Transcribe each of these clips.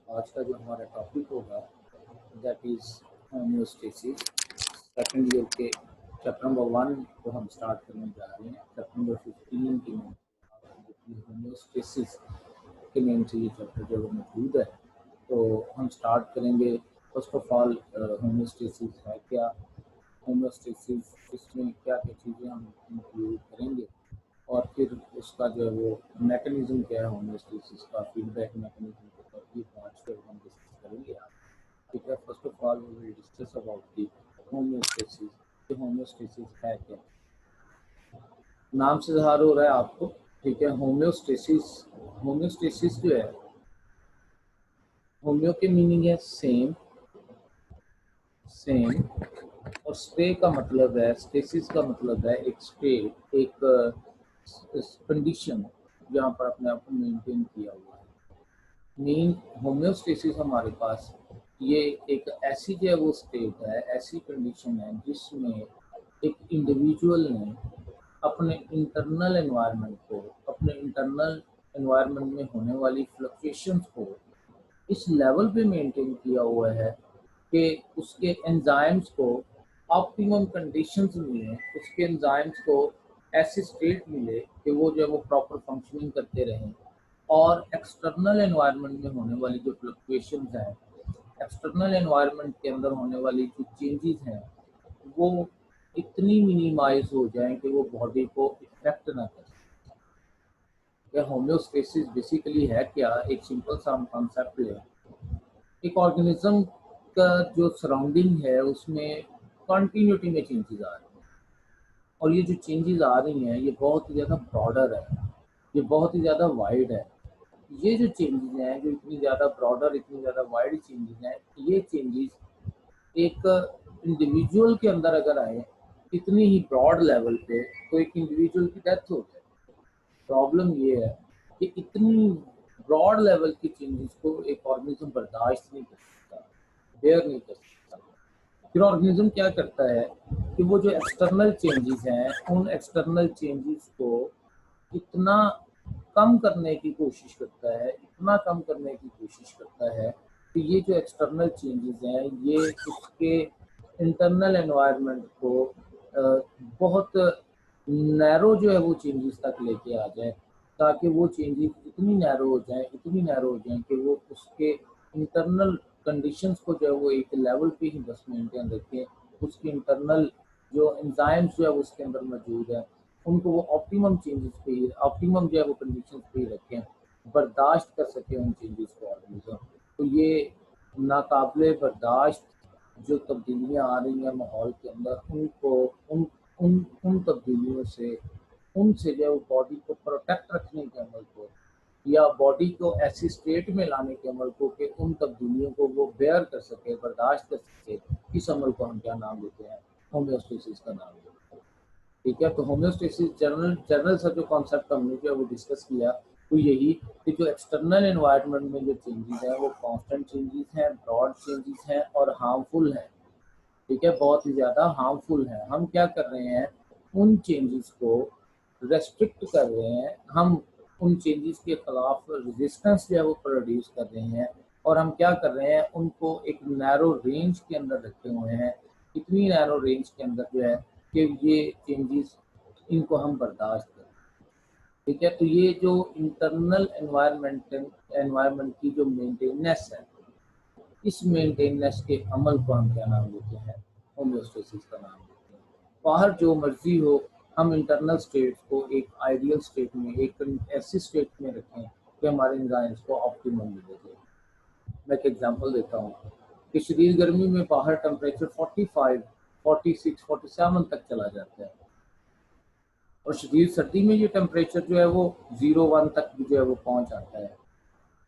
आज का जो हमारा टॉपिक होगा that is homeostasis. Second year के चैप्टर नंबर 1 को हम स्टार्ट करने जा रहे हैं। चैप्टर नंबर 15 की होम्योस्टेसिस के नेम से ये चैप्टर जो मौजूद है, तो हम स्टार्ट करेंगे। फर्स्ट ऑफ ऑल होम्योस्टेसिस है क्या, होम्योस्टेसिस इसमें क्या क्या चीज़ें हम इंक्लूड करेंगे, और फिर उसका जो है वो मैकेनिज्म क्या है होम्योस्टेसिस का, फीडबैक मैकेनिज्म के ऊपर ये 5 फिर हम डिस्कस करेंगे। ठीक है, first of all we will discuss about the homeostasis. कि होम्योस्टेसिस है क्या, नाम से ज़ाहिर हो रहा है आपको। ठीक है, होम्योस्टेसिस, होम्योस्टेसिस जो है, होम्यो के मीनिंग है सेम, सेम, और स्टे का मतलब है, स्टेसिस का मतलब है एक स्टेट, एक कंडीशन जहाँ पर अपने आप को मेंटेन किया हुआ है। मीन होम्योस्टेसिस हमारे पास ये एक ऐसी जो है वो स्टेट है, ऐसी कंडीशन है जिसमें एक इंडिविजुअल ने अपने इंटरनल एनवायरनमेंट को, अपने इंटरनल एनवायरनमेंट में होने वाली फ्लक्चुएशंस को इस लेवल पे मेंटेन किया हुआ है कि उसके एंजाइम्स को ऑप्टिमम कंडीशंस मिले, उसके एंजाइम्स को ऐसी स्टेट मिले कि वो जो है वो प्रॉपर फंक्शनिंग करते रहें, और एक्सटर्नल एनवायरनमेंट में होने वाली जो फ्लक्चुएशंस हैं, एक्सटर्नल एनवायरनमेंट के अंदर होने वाली जो चेंजेस हैं, वो इतनी मिनिमाइज हो जाएं कि वो बॉडी को इफेक्ट ना कर सके। होम्योस्टेसिस बेसिकली है क्या, एक सिंपल सा कॉन्सेप्ट है। एक ऑर्गेनिज्म का जो सराउंडिंग है उसमें कंटिन्यूटी में चेंजेस आ रही हैं, और ये जो चेंजेस आ रही हैं ये बहुत ही ज़्यादा ब्रॉडर है, ये बहुत ही ज़्यादा वाइड है। ये जो चेंजेस हैं, जो इतनी ज़्यादा ब्रॉडर, इतनी ज़्यादा वाइड चेंजेस हैं, ये चेंजेस एक इंडिविजुअल के अंदर अगर आए इतनी ही ब्रॉड लेवल पे, तो एक इंडिविजुअल की डेथ हो जाए। प्रॉब्लम ये है कि इतनी ब्रॉड लेवल की चेंजेस को एक ऑर्गेनिज्म बर्दाश्त नहीं कर सकता, बेयर नहीं कर सकता। फिर ऑर्गेनिज्म क्या करता है कि वो जो एक्सटर्नल चेंजेस हैं, उन एक्सटर्नल चेंजेस को इतना कम करने की कोशिश करता है, इतना कम करने की कोशिश करता है कि ये जो एक्सटर्नल चेंजेस हैं ये उसके इंटरनल एनवायरनमेंट को बहुत नैरो जो है वो चेंजेस तक लेके आ जाए, ताकि वो चेंजेस इतनी नैरो हो जाएं, इतनी नैरो हो जाएं कि वो उसके इंटरनल कंडीशंस को जो है वो एक लेवल पे ही बस मेंटेन रखें। उसके इंटरनल जो एंजाइम्स जो है उसके अंदर मौजूद है, उनको वो ऑप्टिमम चेंजेस पे ही, ऑप्टिमम जो है वो कंडीशंस पे ही रखें, बर्दाश्त कर सके उन चेंजेस को ऑर्गेनिज्म। तो ये नाकाबिले बर्दाश्त जो तब्दीलियाँ आ रही हैं माहौल के अंदर, उनको उन उन उन तब्दीलियों से, उनसे जो है वो बॉडी को प्रोटेक्ट रखने के अमल को, या बॉडी को ऐसी स्टेट में लाने के अमल को कि उन तब्दीलियों को वो बेयर कर सके, बर्दाश्त कर सके, इस अमल को हम क्या नाम देते हैं, होम्योस्टेसिस का नाम देते हैं। ठीक है, तो होम्योस्टेसिस जनरल जनरल सा जो कॉन्सेप्ट हमने जो है वो डिस्कस किया, तो यही कि जो एक्सटर्नल एनवायरनमेंट में जो चेंजेस हैं वो कांस्टेंट चेंजेस हैं, ब्रॉड चेंजेस हैं और हार्मफुल हैं। ठीक है, बहुत ही ज़्यादा हार्मफुल है। हम क्या कर रहे हैं, उन चेंजेस को रेस्ट्रिक्ट कर रहे हैं, हम उन चेंजेस के खिलाफ रेजिस्टेंस जो है वो प्रोड्यूस कर रहे हैं, और हम क्या कर रहे हैं, उनको एक नैरो रेंज के अंदर रखे हुए हैं। इतनी नैरो रेंज के अंदर जो है कि ये चेंजेस, इनको हम बर्दाश्त करें। ठीक है, तो ये जो इंटरनल एनवायरनमेंट की जो मेंटेनेंस है, इस मेंटेनेंस के अमल को हम क्या नाम देते हैं, होम्योस्टेसिस का नाम देते हैं। बाहर जो मर्जी हो, हम इंटरनल स्टेट को एक आइडियल स्टेट में, एक ऐसी स्टेट में रखें कि हमारे एंजाइम्स को ऑप्टिमम मिले। मैं एक एग्जांपल देता हूँ कि शदीद गर्मी में बाहर टेम्परेचर 45, 46, 47 तक चला जाता है, और शदीद सर्दी में ये टेम्परेचर जो है वो 0, 1 तक भी जो है वो पहुँच आता है।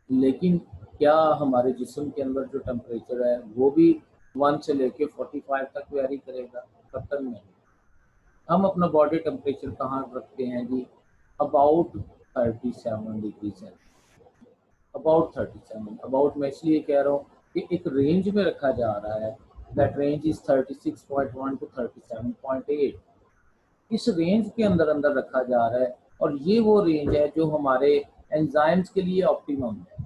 लेकिन क्या हमारे जिस्म के अंदर जो टेम्परेचर है वो भी 1 से लेके 45 तक वेरी करेगा? कतई नहीं। हम अपना बॉडी टेम्परेचर कहाँ रखते हैं जी? About 37 degree Celsius. About 37, about मैं इसलिए कह रहा हूँ कि एक रेंज में रखा जा रहा है, दैट रेंज इज 36.1 टू 37.8। इस रेंज के अंदर अंदर रखा जा रहा है, और ये वो रेंज है जो हमारे एंजाइम्स के लिए ऑप्टिमम है।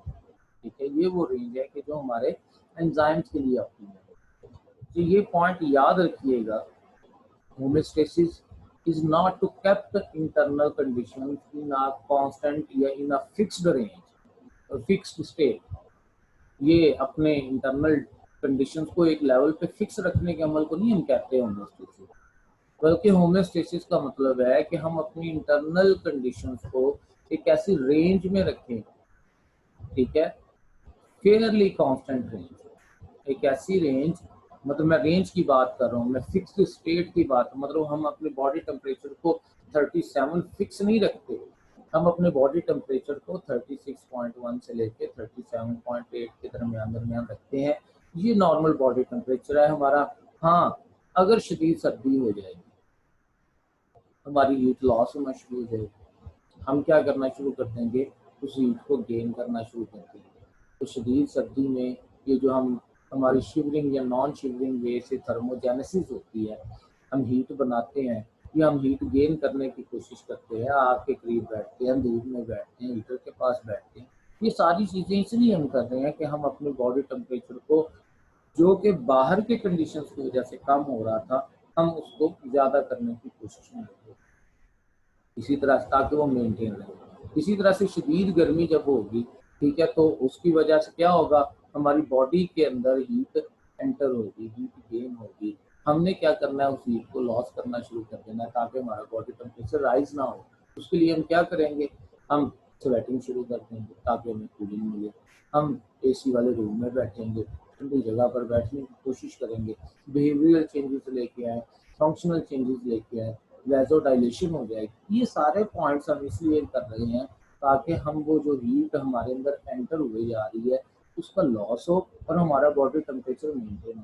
ठीक है, ये वो रेंज है कि जो हमारे एंजाइम्स के लिए ऑप्टिमम है। तो ये पॉइंट याद रखिएगा, homeostasis is not to kept internal conditions in a constant या in a fixed range, fixed state। ये अपने इंटरनल कंडीशंस को एक लेवल पे फिक्स रखने के अमल को नहीं हम कहते हैं होम्योस्टेसिस, बल्कि होम्योस्टेसिस का मतलब है कि हम अपनी इंटरनल कंडीशंस को एक ऐसी रेंज में रखें, ठीक है, फेयरली कांस्टेंट रेंज, एक ऐसी रेंज, मतलब मैं रेंज की बात कर रहा हूँ, मैं फिक्स्ड स्टेट की बात, मतलब हम अपने बॉडी टेम्परेचर को 37 फिक्स नहीं रखते, हम अपने बॉडी टेम्परेचर को 36.1 से लेके 37.8 के दरमियान दरमियान रखते हैं। ये नॉर्मल बॉडी टेम्परेचर है हमारा। हाँ, अगर शदीद सर्दी हो जाएगी, हमारी हीट लॉस होना शुरू हो जाएगी, हम क्या करना शुरू कर देंगे, उस हीट को गेन करना शुरू कर देंगे। तो शदीद सर्दी में ये जो हमारी शिवरिंग या नॉन शिवरिंग वे से थर्मोजेनेसिस होती है, हम हीट बनाते हैं या हम हीट गेन करने की कोशिश करते हैं, आग के करीब बैठते हैं, धूप में बैठते हैं, हीटर के पास बैठते हैं, ये सारी चीज़ें इसलिए हम कर रहे हैं कि हम अपने बॉडी टेम्परेचर को, जो कि बाहर के कंडीशंस की वजह से कम हो रहा था, हम उसको ज़्यादा करने की कोशिश में लगे, इसी तरह से, ताकि वो मेंटेन रहे। इसी तरह से शदीद गर्मी जब होगी, ठीक है, तो उसकी वजह से क्या होगा, हमारी बॉडी के अंदर हीट एंटर होगी, हीट गेन होगी, हमने क्या करना है, उस हीट को लॉस करना शुरू कर देना है ताकि हमारा बॉडी टेम्परेचर राइज ना हो। उसके लिए हम क्या करेंगे, हम स्वेटिंग शुरू कर देंगे ताकि हमें कूलिंग मिले, हम एसी वाले रूम में बैठेंगे, ठंडी जगह पर बैठने की कोशिश करेंगे, बिहेवियरल चेंजेस लेके आए, फंक्शनल चेंजेस लेके आए, वैसोडाइलेशन हो जाएगी। ये सारे पॉइंट्स हम इसलिए कर रहे हैं ताकि हम वो जो हीट हमारे अंदर एंटर हुए जा रही है उसका लॉस हो और हमारा बॉडी टेम्परेचर मेंटेन हो।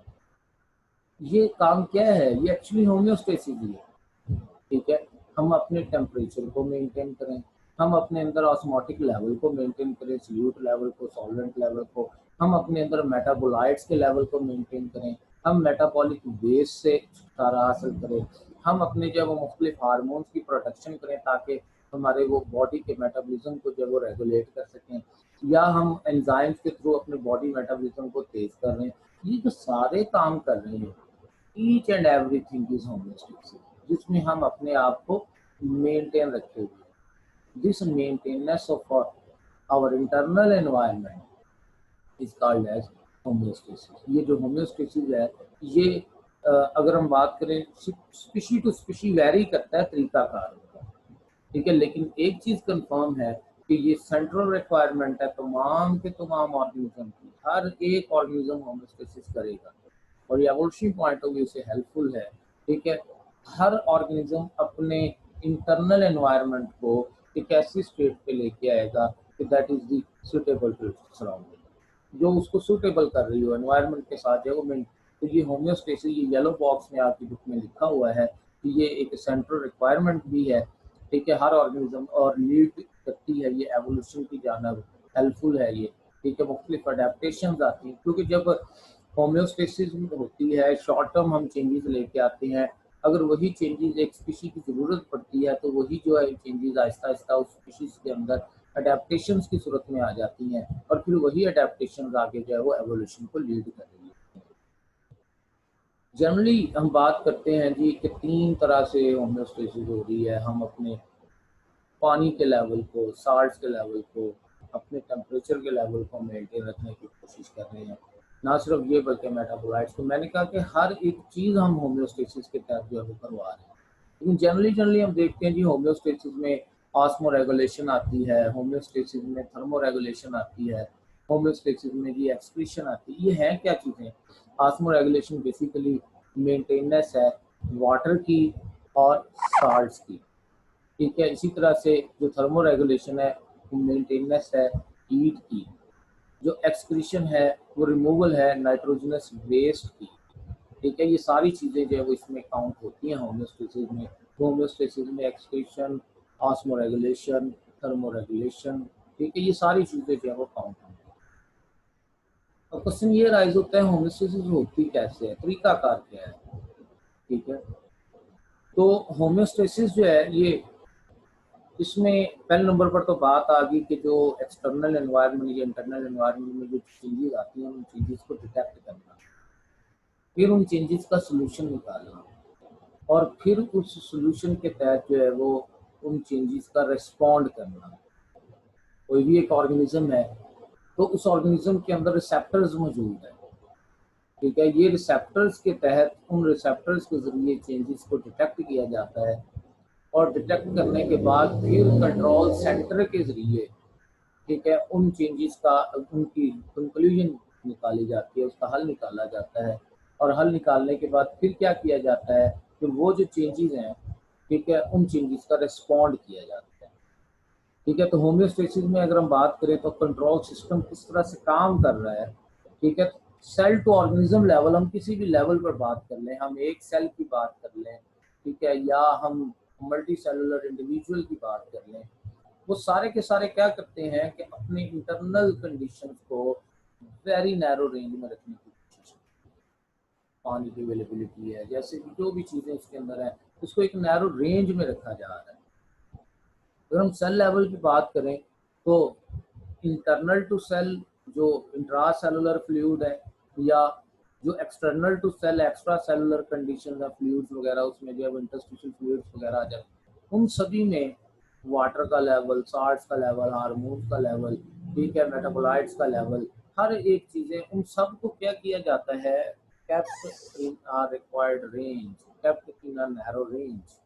ये काम क्या है, ये एक्चुअली होम्योस्टेसिस ही है। ठीक है, हम अपने टेम्परेचर को मेंटेन करें, हम अपने अंदर ऑस्मोटिक लेवल को मेंटेन करें, सॉल्यूट लेवल को, सॉल्वेंट लेवल को, हम अपने अंदर मेटाबोलाइट्स के लेवल को मेंटेन करें, हम मेटाबॉलिक वेस्ट से छुटकारा हासिल करें, हम अपने जो वो मुख्तलिफ हार्मोन्स की प्रोडक्शन करें ताकि हमारे वो बॉडी के मेटाबॉलिज्म को जो वो रेगुलेट कर सकें, या हम एंजाइम्स के थ्रू अपने बॉडी मेटाबॉलिज्म को तेज कर रहे हैं। ये जो सारे काम कर रहे हैं, each and everything is homeostasis, जिसमें हम अपने आप को मेंटेन रखे हुए। This maintenance of our internal environment is called as homeostasis. ये जो होम्योस्टेसिस है, ये अगर हम बात करें, स्पीशी टू स्पीशी वेरी करता है तरीकाकार का, ठीक है, लेकिन एक चीज कंफर्म है कि ये सेंट्रल रिक्वायरमेंट है तमाम के तमाम ऑर्गेनिज्म की, हर एक ऑर्गेनिज्म होम्योस्टेसिस करेगा और ये एवोल्यूशन पॉइंट ऑफ व्यू से हेल्पफुल है। ठीक है, हर ऑर्गेनिज्म अपने इंटरनल एनवायरनमेंट को एक ऐसी स्टेट पे लेके आएगा कि that is the suitable to surrounding, जो उसको सुटेबल कर रही हो एनवायरनमेंट के साथ जो वो। तो ये होम्योस्टेसिस, ये येलो बॉक्स में आपकी बुक में लिखा हुआ है कि ये एक सेंट्रल रिक्वायरमेंट भी है। ठीक है, हर ऑर्गेनिज्म और लीड करती है ये एवोल्यूशन की जानब, हेल्पफुल है ये। ठीक है, मुख्तलिफ अडेप्टेशन आती हैं, क्योंकि जब होम्योस्टेसिस होती है, शॉर्ट टर्म हम चेंजेस लेके आते हैं, अगर वही चेंजेस एक स्पीशी की ज़रूरत पड़ती है तो वही जो है चेंजेस आहिस्ता आहिस्ता उस स्पीशीज़ के अंदर अडेप्टेशंस की सूरत में आ जाती हैं और फिर वही अडेप्टेशंस आगे जो है वो एवोल्यूशन को लीड कर रही है। जनरली हम बात करते हैं जी कि 3 तरह से होम्योस्टेसिस हो रही है। हम अपने पानी के लेवल को, साल्ट्स के लेवल को, अपने टेम्परेचर के लेवल को मेंटेन रखने की कोशिश कर रहे हैं। ना सिर्फ ये बल्कि मेटाबोलाइट्स को, मैंने कहा कि हर एक चीज़ हम होम्योस्टेसिस के तहत जो है वो करवा रहे हैं। लेकिन जनरली हम देखते हैं जी होम्योस्टेसिस में ऑस्मो रेगुलेशन आती है, होम्योस्टेसिस में थर्मो रेगुलेशन आती है, होम्योस्टेसिस में जी एक्सक्रीशन आती है। ये हैं क्या चीज़ें? ऑस्मो रेगुलेशन बेसिकली मेंटेनेंस है वाटर की और साल्ट्स की। ठीक है, इसी तरह से जो थर्मो रेगुलेशन है वो मेंटेनेंस है हीट की, जो एक्सक्रीशन है वो रिमूवल है नाइट्रोजनस वेस्ट की। ठीक है, ये सारी चीज़ें जो है वो इसमें काउंट होती हैं होम्योस्टेसिस में। होम्योस्टेसिस में excretion, osmo regulation, thermo regulation, ठीक है, ये सारी चीज़ें जो है वो काउंट होती हैं। अब क्वेश्चन ये राइज होता है होम्योस्टेसिस होती कैसे है, तरीकाकार क्या है। ठीक है, तो होम्योस्टेसिस जो है ये इसमें पहले नंबर पर तो बात आ गई कि जो एक्सटर्नल एनवायरनमेंट या इंटरनल एनवायरनमेंट में जो चेंजेस आती हैं उन चेंजेस को डिटेक्ट करना, फिर उन चेंजेस का सोल्यूशन निकालना, और फिर उस सोल्यूशन के तहत जो है वो उन चेंजेस का रिस्पॉन्ड करना। कोई भी एक ऑर्गेनिज्म है तो उस ऑर्गेनिज्म के अंदर रिसेप्टर्स मौजूद हैं, ठीक है। ये रिसेप्टर्स के तहत उन रिसेप्टर्स के जरिए चेंजेस को डिटेक्ट किया जाता है, और डिटेक्ट करने के बाद फिर कंट्रोल सेंटर के जरिए, ठीक है, उन चेंजेस का उनकी कंक्लूजन निकाली जाती है, उसका हल निकाला जाता है। और हल निकालने के बाद फिर क्या किया जाता है कि वो जो चेंजेस हैं, ठीक है, उन चेंजेस का रिस्पॉन्ड किया जाता है, ठीक है। तो होम्योस्टेसिस में अगर हम बात करें तो कंट्रोल सिस्टम किस तरह से काम कर रहा है, ठीक है। सेल टू ऑर्गेनिज्म लेवल, हम किसी भी लेवल पर बात कर लें, हम एक सेल की बात कर लें, ठीक है, या हम मल्टी सेलुलर इंडिविजुअल की बात कर लें, वो सारे के सारे क्या करते हैं कि अपने इंटरनल कंडीशंस को वेरी नैरो रेंज में रखने की कोशिश करते हैं। पानी की अवेलेबिलिटी है, जैसे कि जो भी चीज़ें उसके अंदर है, उसको एक नैरो रेंज में रखा जा रहा है। अगर हम सेल लेवल की बात करें तो इंटरनल टू सेल जो इंट्रा सेलुलर फ्लूइड है, या जो external to cell extracellular condition है फ्लूइड्स वगैरह, उसमें जो है इंटरस्टिशियल फ्लूइड्स वगैरह आ जाते हैं, उन सभी में वाटर का लेवल, साल्ट्स का लेवल, हार्मोन्स का लेवल, ठीक है, मेटाबोलाइट्स का लेवल, हर एक चीज़ें उन सब को क्या किया जाता है, kept in a required range, kept in a narrow range.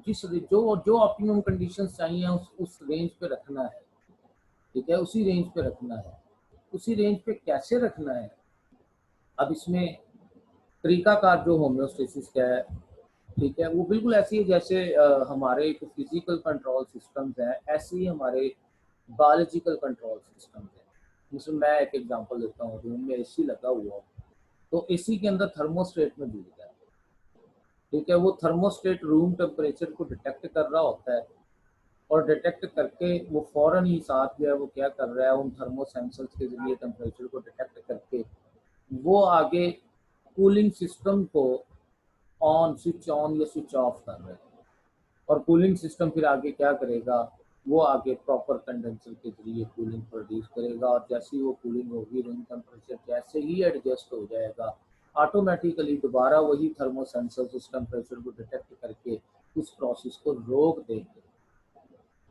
जिस जो जो ऑप्टिमम कंडीशंस चाहिए उस रेंज पे रखना है, ठीक है, उसी रेंज पे रखना है। उसी रेंज पे कैसे रखना है, अब इसमें तरीकाकार जो होम्योस्टेसिस का है, ठीक है, वो बिल्कुल ऐसी है जैसे हमारे एक फिजिकल कंट्रोल सिस्टम्स हैं, ऐसे ही हमारे बायोलॉजिकल कंट्रोल सिस्टम्स हैं। जिसमें मैं एक एग्जांपल देता हूँ, रूम में एसी लगा हुआ हो तो एसी के अंदर थर्मोस्टेट में जुड़ है, ठीक है। वो थर्मोस्टेट रूम टेम्परेचर को डिटेक्ट कर रहा होता है, और डिटेक्ट करके वो फौरन ही साथ जो है वो क्या कर रहा है, उन थर्मो सेंसर्स के जरिए टेम्परेचर को डिटेक्ट करके वो आगे कूलिंग सिस्टम को स्विच ऑन या स्विच ऑफ कर रहे हैं। और कूलिंग सिस्टम फिर आगे क्या करेगा, वो आगे प्रॉपर कंडेंसर के जरिए कूलिंग प्रोड्यूस करेगा, और जैसे ही वो कूलिंग होगी, रूम टेम्परेचर जैसे ही एडजस्ट हो जाएगा, ऑटोमेटिकली दोबारा वही थर्मो सेंसर्स उस टेम्परेचर को डिटेक्ट करके उस प्रोसेस को रोक देंगे।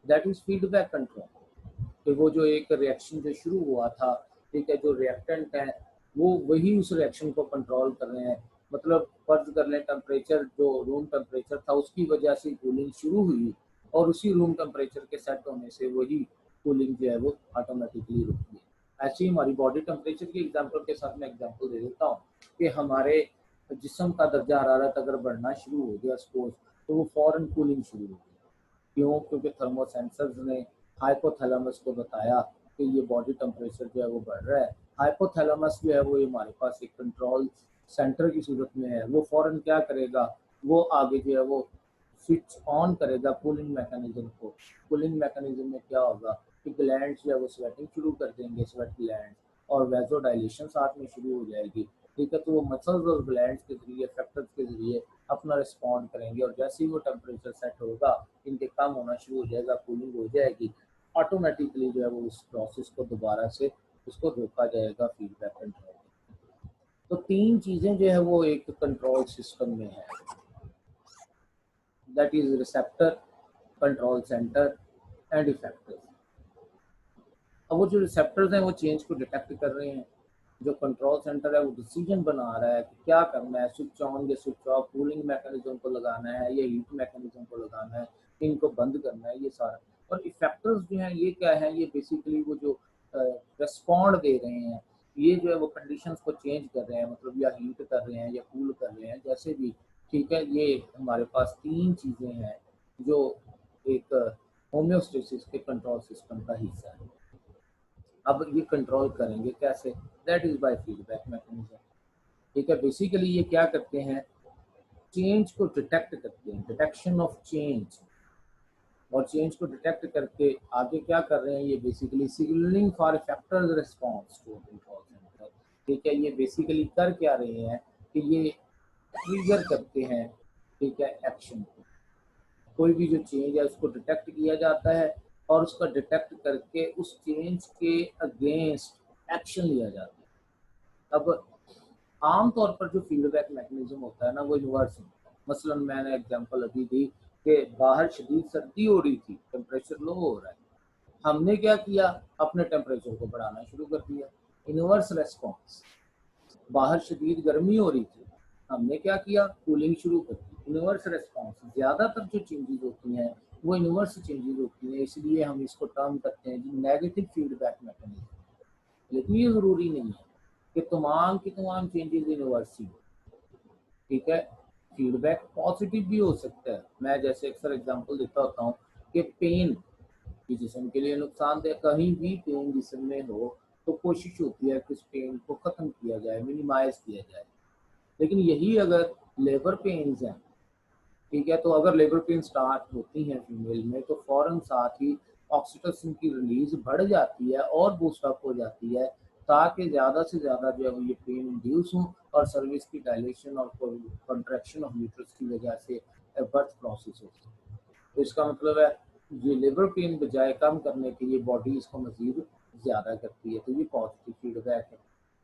That is feedback control. कि वो जो एक रिएक्शन जो शुरू हुआ था, ठीक है, जो रिएक्टेंट है वो वही उस रिएक्शन को कंट्रोल कर रहे हैं। मतलब फर्ज कर लें टेम्परेचर जो रूम टेम्परेचर था उसकी वजह से कूलिंग शुरू हुई, और उसी रूम टेम्परेचर के सेट होने से वही कूलिंग जो है वो ऑटोमेटिकली रुकती है। ऐसे ही हमारी बॉडी टेम्परेचर की एग्जांपल के साथ मैं एग्जांपल दे देता हूँ कि हमारे जिस्म का दर्जा हरारत अगर बढ़ना शुरू हो गया सपोज, तो वो फौरन कूलिंग शुरू हो गई। क्यों? क्योंकि थर्मोसेंसर्स ने हाइपोथैलेमस को बताया कि ये बॉडी टेम्परेचर जो है वो बढ़ रहा है। हाइपोथैलेमस जो है वो हमारे पास एक कंट्रोल सेंटर की सूरत में है, वो फौरन क्या करेगा, वो आगे जो है वो स्विच ऑन करेगा कूलिंग मैकेनिज्म को। कूलिंग मैकेनिज्म में क्या होगा कि ग्लैंड्स जो है वो स्वेटिंग शुरू कर देंगे, स्वेट ग्लैंड, और वेजो डायलेशन साथ में शुरू हो जाएगी, ठीक है। तो वो मसल्स और ग्लैंड्स के जरिए, फैक्टर्स के जरिए अपना रिस्पॉन्ड करेंगे, और जैसे ही वो टेम्परेचर सेट होगा, इनके कम होना शुरू हो जाएगा, कूलिंग हो जाएगी, ऑटोमेटिकली जो है वो उस प्रोसेस को दोबारा से उसको रोका जाएगा फीडबैक कंट्रोल। तो तीन चीज़ें जो है वो एक कंट्रोल सिस्टम में है, that is receptor, control centre and effectors. अब वो जो रिसेप्टर्स हैं वो चेंज को डिटेक्ट कर रहे हैं, जो कंट्रोल सेंटर है वो डिसीजन बना रहा है कि क्या करना है, स्विच ऑन या स्विच ऑफ, कूलिंग मैकेनिज्म को लगाना है या हीट मैकेनिज्म को लगाना है, इनको बंद करना है, ये सारा। और इफेक्टर्स जो हैं ये क्या है, ये बेसिकली वो जो रिस्पॉन्ड दे रहे हैं, ये जो है वो कंडीशंस को चेंज कर रहे हैं, मतलब या हीट कर रहे हैं या कूल कर रहे हैं, जैसे भी, ठीक है। ये हमारे पास तीन चीज़ें हैं जो एक होम्योस्टेसिस के कंट्रोल सिस्टम का हिस्सा है। अब ये कंट्रोल करेंगे कैसे, that is by feedback mechanism, ठीक है। बेसिकली ये क्या करते हैं, चेंज को डिटेक्ट करते हैं, डिटेक्शन ऑफ चेंज, और चेंज को डिटेक्ट करके आगे क्या कर रहे हैं, ये basically signalling for factors response to control centre, ठीक है। ये बेसिकली कर क्या रहे हैं कि ये ट्रिगर करते हैं, ठीक है, एक्शन को, कोई भी जो चेंज है उसको डिटेक्ट किया जाता है और उसका डिटेक्ट करके उस चेंज के अगेंस्ट एक्शन लिया जाता है। अब आमतौर पर जो फीडबैक मैकेनिज्म होता है ना वो यूनिवर्सल होता है। मसलन मैंने एग्जांपल अभी दी कि बाहर शदीद सर्दी हो रही थी, टेम्परेचर लो हो रहा है, हमने क्या किया, अपने टेम्परेचर को बढ़ाना शुरू कर दिया, यूनिवर्स रेस्पॉन्स। बाहर शदीद गर्मी हो रही थी, हमने क्या किया, कूलिंग शुरू कर दी, यूनिवर्स रेस्पॉन्स। ज़्यादातर जो चेंजेस होती हैं वो यूनिवर्स चेंजेस होती हैं, इसलिए हम इसको टर्म करते हैं जी नेगेटिव फीडबैक मैकेनिज्म। लेकिन ये ज़रूरी नहीं है कि तमाम की तमाम चेंजेस यूनिवर्स ही हो, ठीक है। फीडबैक पॉजिटिव भी हो सकता है। मैं जैसे अक्सर एग्जांपल देता होता हूँ कि पेन कि जिस्म के लिए नुकसानदेह, कहीं भी पेन जिस्म में हो तो कोशिश होती है कि उस पेन को ख़त्म किया जाए, मिनिमाइज किया जाए। लेकिन यही अगर लेबर पेन्स हैं, ठीक है, तो अगर लेबर पेन स्टार्ट होती हैं फीमेल में तो फ़ौरन साथ ही ऑक्सीटोसिन की रिलीज बढ़ जाती है और बूस्टअप हो जाती है, ताकि ज़्यादा से ज़्यादा जो है वो ये पेन इंड्यूस हो और सर्विस की डायलेशन और कंट्रैक्शन ऑफ यूट्रस की वजह से बर्थ प्रोसेस हो। तो इसका मतलब है ये लेबर पेन बजाय कम करने के लिए बॉडी इसको मजीद ज़्यादा करती है, तो ये पॉजिटिव फीडबैक है।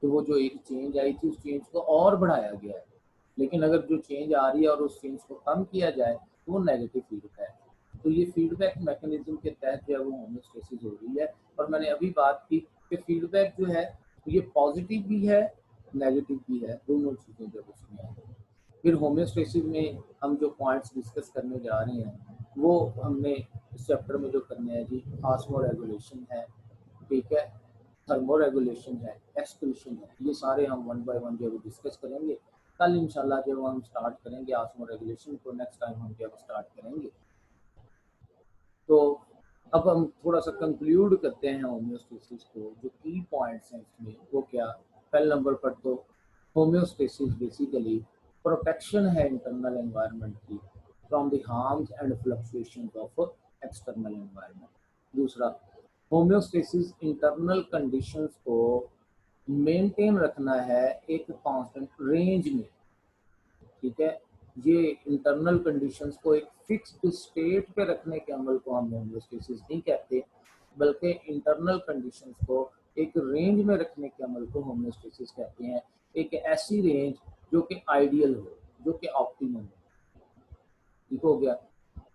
तो वो जो एक चेंज आई थी उस चेंज को और बढ़ाया गया है। लेकिन अगर जो चेंज आ रही है और उस चेंज को कम किया जाए तो वो नेगेटिव फीडबैक है। तो ये फीडबैक मैकेनिज्म के तहत जो है वो होमोस्टेसिस हो रही है। और मैंने अभी बात की कि फीडबैक जो है ये पॉजिटिव भी है, नेगेटिव भी है, दोनों चीज़ें जब उसमें हैं। फिर होम्योस्टेसिस में हम जो पॉइंट्स डिस्कस करने जा रहे हैं वो हमने इस चैप्टर में जो करने हैं जी, ऑस्मो रेगुलेशन है, ठीक है, थर्मो रेगुलेशन है, एक्सक्रीशन है, ये सारे हम वन बाय वन जो है डिस्कस करेंगे। कल इंशाल्लाह जब हम स्टार्ट करेंगे ऑस्मो रेगुलेशन को, नेक्स्ट टाइम हम जब स्टार्ट करेंगे, तो अब हम थोड़ा सा कंक्लूड करते हैं होम्योस्टेसिस को। जो की पॉइंट्स हैं इसमें वो क्या, पहले नंबर पर तो होम्योस्टेसिस बेसिकली प्रोटेक्शन है इंटरनल एनवायरनमेंट की from the harms and fluctuations of external environment. दूसरा, होम्योस्टेसिस इंटरनल कंडीशंस को मेंटेन रखना है एक कांस्टेंट रेंज में, ठीक है। ये इंटरनल कंडीशंस को एक फिक्स्ड स्टेट पे रखने के अमल को हम होम्योस्टेसिस नहीं कहते, बल्कि इंटरनल कंडीशंस को एक रेंज में रखने के अमल को होम्योस्टेसिस कहते हैं। एक ऐसी रेंज जो कि आइडियल हो, जो कि ऑप्टिमम हो, ठीक हो गया।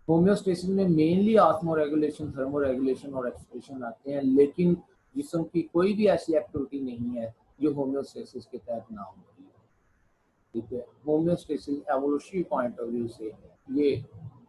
होम्योस्टेसिस में mainly osmo regulation, thermo regulation और एक्सप्रेशन आते हैं, लेकिन जिस्म की कोई भी ऐसी एक्टिविटी नहीं है जो होम्योस्टेसिस के तहत ना हो रही है, ठीक है। Homeostasis evolutionary point of view से ये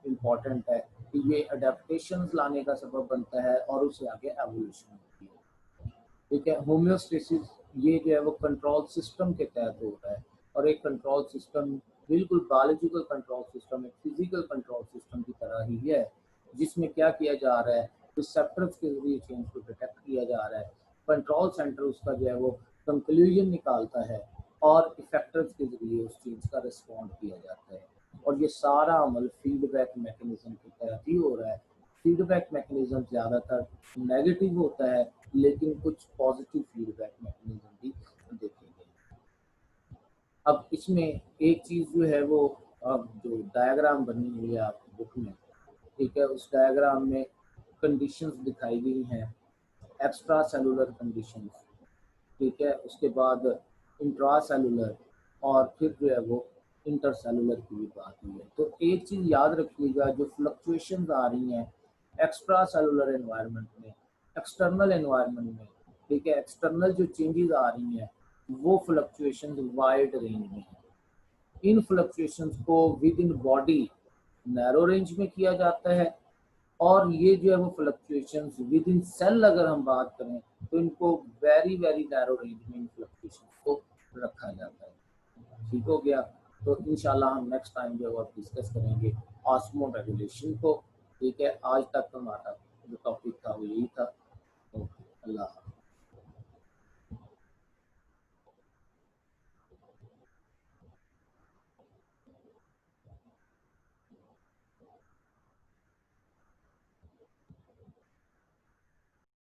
इम्पॉर्टेंट है कि ये अडेप्टेशंस लाने का सबब बनता है और उससे आगे एवोल्यूशन होती है, ठीक है। होम्योस्टेसिस ये जो है वो कंट्रोल सिस्टम के तहत होता है, और एक कंट्रोल सिस्टम बिल्कुल बायोलॉजिकल कंट्रोल सिस्टम, एक फिजिकल कंट्रोल सिस्टम की तरह ही है, जिसमें क्या किया जा रहा है, रिसेप्टर्स के जरिए चेंज को डिटेक्ट किया जा रहा है, कंट्रोल सेंटर उसका जो है वो कंक्लूजन निकालता है और इफेक्टर्स के जरिए उस चीज़ का रिस्पॉन्ड किया जाता है। और ये सारा अमल फीडबैक मैकेनिज्म के तहत ही हो रहा है। फीडबैक मैकेनिज्म ज़्यादातर नेगेटिव होता है, लेकिन कुछ पॉजिटिव फीडबैक मैकेनिज्म भी देखे गए। अब इसमें एक चीज़ जो है वो, अब जो डायग्राम बनी हुई है आपकी बुक में, ठीक है, उस डायग्राम में कंडीशंस दिखाई गई हैं, एक्स्ट्रा सेलुलर कंडीशंस, ठीक है, उसके बाद इंट्रा सेलुलर, और फिर जो है वो इंटरसेलुलर की भी बात हुई है। तो एक चीज़ याद रखिएगा, जो फ्लक्चुएशंस आ रही हैं एक्स्ट्रा सेलुलर एनवायरनमेंट में, एक्सटर्नल एनवायरनमेंट में, ठीक है, एक्सटर्नल जो चेंजेस आ रही हैं वो फ्लक्चुएशंस वाइड रेंज में हैं। इन फ्लक्चुएशंस को with in body narrow range में किया जाता है, और ये जो है वो फ्लक्चुएशंस विद इन सेल अगर हम बात करें तो इनको वेरी वेरी नैरो रेंज में इन फ्लक्चुएशंस को रखा जाता है, ठीक हो गया। तो इंशाल्लाह हम नेक्स्ट टाइम जो है डिस्कस करेंगे ऑस्मो रेगुलेशन को, ठीक है। आज तक हमारा जो टॉपिक था वो यही था। तो अल्लाह।